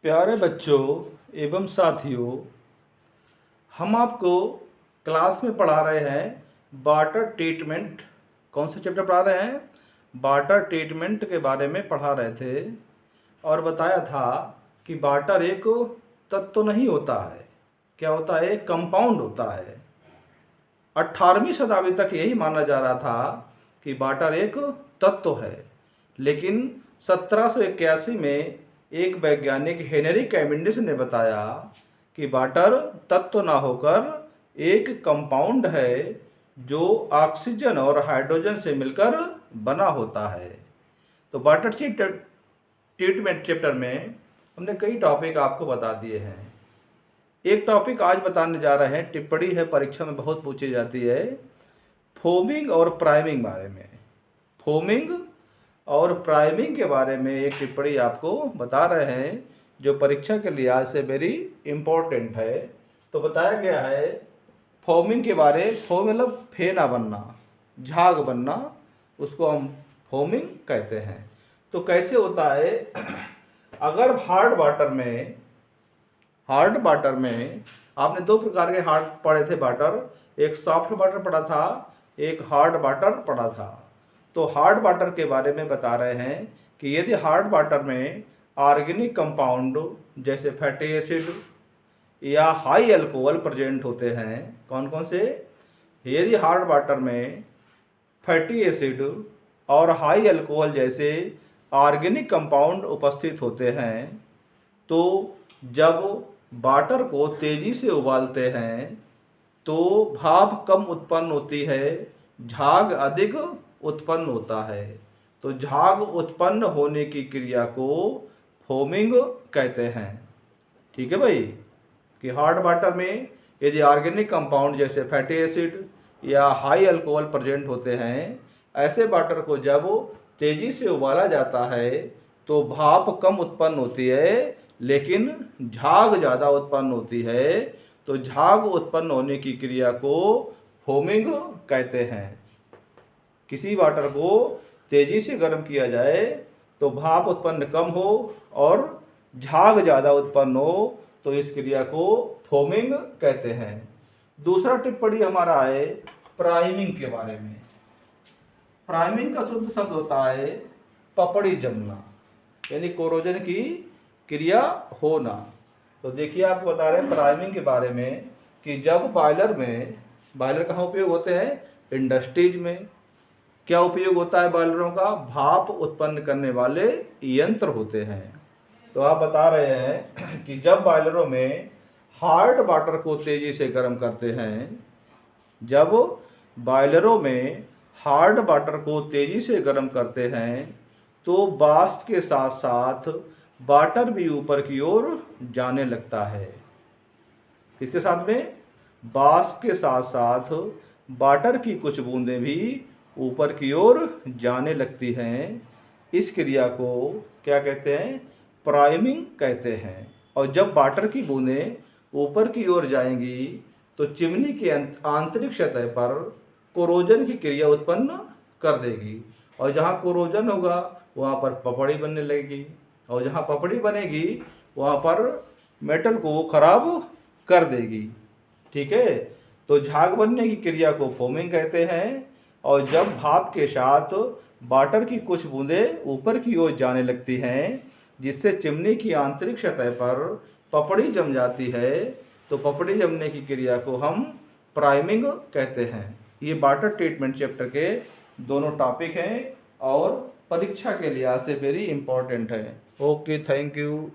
प्यारे बच्चों एवं साथियों, हम आपको क्लास में पढ़ा रहे हैं वाटर ट्रीटमेंट। कौन सा चैप्टर पढ़ा रहे हैं? वाटर ट्रीटमेंट के बारे में पढ़ा रहे थे और बताया था कि वाटर एक तत्व नहीं होता है। क्या होता है? एक कंपाउंड होता है। 18वीं शताब्दी तक यही माना जा रहा था कि वाटर एक तत्व है, लेकिन 1781 में एक वैज्ञानिक हेनरी कैवेंडिश ने बताया कि वाटर तत्व ना होकर एक कंपाउंड है जो ऑक्सीजन और हाइड्रोजन से मिलकर बना होता है। तो वाटर ट्रीटमेंट चैप्टर में हमने कई टॉपिक आपको बता दिए हैं। एक टॉपिक आज बताने जा रहे हैं, टिप्पणी है, परीक्षा में बहुत पूछी जाती है, फोमिंग और प्राइमिंग बारे में। फोमिंग और प्राइमिंग के बारे में एक टिप्पणी आपको बता रहे हैं जो परीक्षा के लिहाज से वेरी इम्पोर्टेंट है। तो बताया गया है फोमिंग के बारे। फोम मतलब फेना बनना, झाग बनना, उसको हम फोमिंग कहते हैं। तो कैसे होता है? अगर हार्ड वाटर में आपने दो प्रकार के हार्ड पढ़े थे वाटर, एक सॉफ्ट वाटर पढ़ा था, एक हार्ड वाटर पढ़ा था। तो हार्ड वाटर के बारे में बता रहे हैं कि यदि हार्ड वाटर में ऑर्गेनिक कंपाउंड जैसे फैटी एसिड या हाई अल्कोहल प्रेजेंट होते हैं। कौन कौन से? यदि हार्ड वाटर में फैटी एसिड और हाई अल्कोहल जैसे ऑर्गेनिक कंपाउंड उपस्थित होते हैं, तो जब वाटर को तेज़ी से उबालते हैं तो भाप कम उत्पन्न होती है, झाग अधिक उत्पन्न होता है। तो झाग उत्पन्न होने की क्रिया को फोमिंग कहते हैं। ठीक है भाई, कि हार्ड वाटर में यदि ऑर्गेनिक कंपाउंड जैसे फैटी एसिड या हाई अल्कोहल प्रेजेंट होते हैं, ऐसे वाटर को जब तेज़ी से उबाला जाता है तो भाप कम उत्पन्न होती है, लेकिन झाग ज़्यादा उत्पन्न होती है। तो झाग उत्पन्न होने की क्रिया को फोमिंग कहते हैं। किसी वाटर को तेज़ी से गर्म किया जाए तो भाप उत्पन्न कम हो और झाग ज़्यादा उत्पन्न हो, तो इस क्रिया को फोमिंग कहते हैं। दूसरा टिप्पणी हमारा है प्राइमिंग के बारे में। प्राइमिंग का शुद्ध शब्द होता है पपड़ी जमना, यानी कोरोजन की क्रिया होना। तो देखिए, आपको बता रहे हैं प्राइमिंग के बारे में कि जब बॉयलर कहाँ उपयोग होते हैं? इंडस्ट्रीज में। क्या उपयोग होता है बॉयलरों का? भाप उत्पन्न करने वाले यंत्र होते हैं। तो आप बता रहे हैं कि जब बॉयलरों में हार्ड वाटर को तेज़ी से गर्म करते हैं, जब बॉयलरों में हार्ड वाटर को तेज़ी से गर्म करते हैं तो वाष्प के साथ साथ वाटर भी ऊपर की ओर जाने लगता है। किसके साथ में? वाष्प के साथ साथ वाटर की कुछ बूंदें भी ऊपर की ओर जाने लगती हैं। इस क्रिया को क्या कहते हैं? प्राइमिंग कहते हैं। और जब वाटर की बूंदें ऊपर की ओर जाएंगी तो चिमनी के आंतरिक सतह पर कोरोजन की क्रिया उत्पन्न कर देगी, और जहाँ कोरोजन होगा वहाँ पर पपड़ी बनने लगेगी, और जहाँ पपड़ी बनेगी वहाँ पर मेटल को खराब कर देगी। ठीक है, तो झाग बनने की क्रिया को फोमिंग कहते हैं। और जब भाप के साथ वाटर की कुछ बूंदें ऊपर की ओर जाने लगती हैं, जिससे चिमनी की आंतरिक सतह पर पपड़ी जम जाती है, तो पपड़ी जमने की क्रिया को हम प्राइमिंग कहते हैं। ये वाटर ट्रीटमेंट चैप्टर के दोनों टॉपिक हैं और परीक्षा के लिहाज से वेरी इंपॉर्टेंट है। Okay, thank you.